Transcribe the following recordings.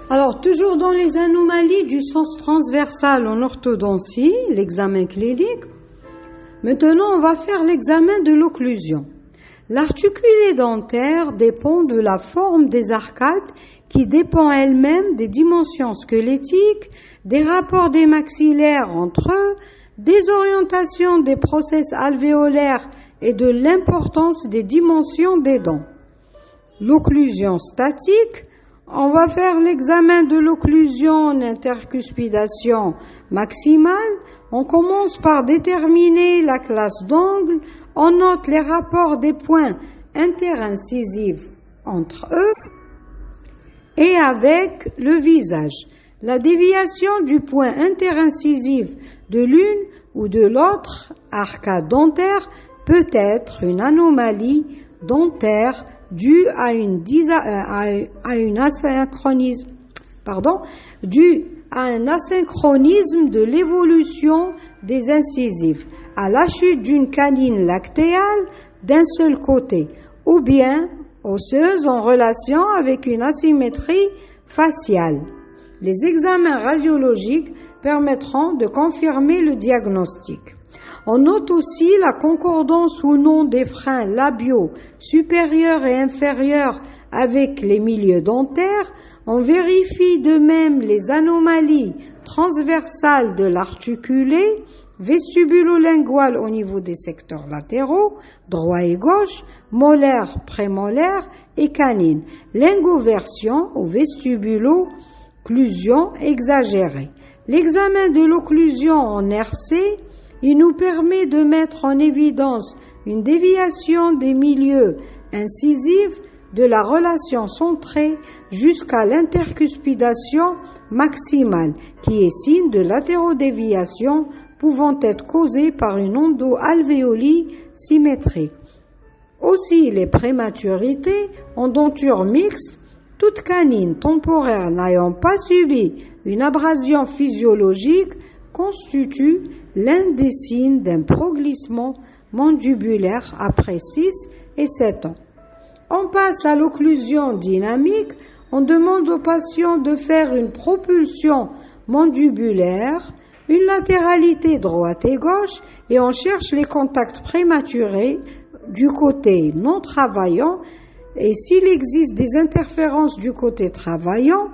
Alors, toujours dans les anomalies du sens transversal en orthodontie, l'examen clinique, maintenant on va faire l'examen de l'occlusion. L'articulé dentaire dépend de la forme des arcades qui dépend elle-même des dimensions squelettiques, des rapports des maxillaires entre eux, des orientations des process alvéolaires et de l'importance des dimensions des dents. L'occlusion statique, on va faire l'examen de l'occlusion en intercuspidation maximale. On commence par déterminer la classe d'angle. On note les rapports des points interincisifs entre eux et avec le visage. La déviation du point interincisif de l'une ou de l'autre arcade dentaire peut être une anomalie dentaire dû à un asynchronisme de l'évolution des incisives, à la chute d'une canine lactéale d'un seul côté, ou bien osseuse en relation avec une asymétrie faciale. Les examens radiologiques permettront de confirmer le diagnostic. On note aussi la concordance ou non des freins labiaux supérieurs et inférieurs avec les milieux dentaires. On vérifie de même les anomalies transversales de l'articulé, vestibulo-lingual au niveau des secteurs latéraux, droit et gauche, molaire, prémolaire et canine, lingoversion ou vestibulo-occlusion exagérée. L'examen de l'occlusion en RC, il nous permet de mettre en évidence une déviation des milieux incisifs de la relation centrée jusqu'à l'intercuspidation maximale, qui est signe de latérodéviation pouvant être causée par une endo-alvéolie symétrique. Aussi, les prématurités en denture mixte, toute canine temporaire n'ayant pas subi une abrasion physiologique, constituent l'un des signes d'un proglissement mandibulaire après 6 et 7 ans. On passe à l'occlusion dynamique. On demande au patient de faire une propulsion mandibulaire, une latéralité droite et gauche, et on cherche les contacts prématurés du côté non travaillant, et s'il existe des interférences du côté travaillant,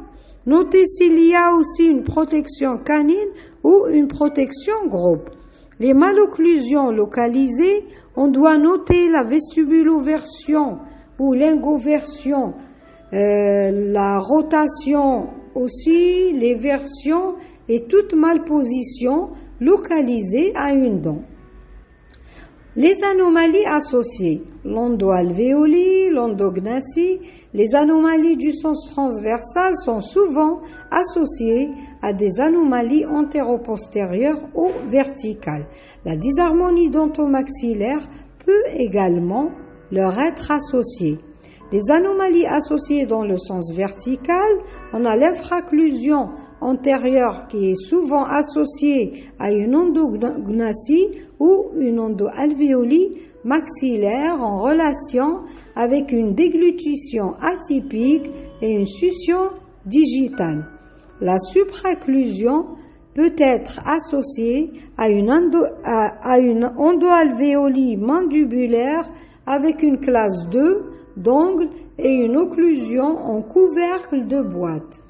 notez s'il y a aussi une protection canine ou une protection groupe. Les malocclusions localisées, on doit noter la vestibuloversion ou lingoversion, la rotation aussi, les versions et toute malposition localisée à une dent. Les anomalies associées, l'endoalvéolie, l'endognasie, les anomalies du sens transversal sont souvent associées à des anomalies antéro-postérieures ou verticales. La disharmonie dentomaxillaire peut également leur être associée. Les anomalies associées dans le sens vertical, on a l'infraclusion antérieure qui est souvent associée à une endognasie ou une endoalvéolie maxillaire en relation avec une déglutition atypique et une succion digitale. La supraclusion peut être associée à une endoalvéolie mandibulaire avec une classe 2 d'angle et une occlusion en couvercle de boîte.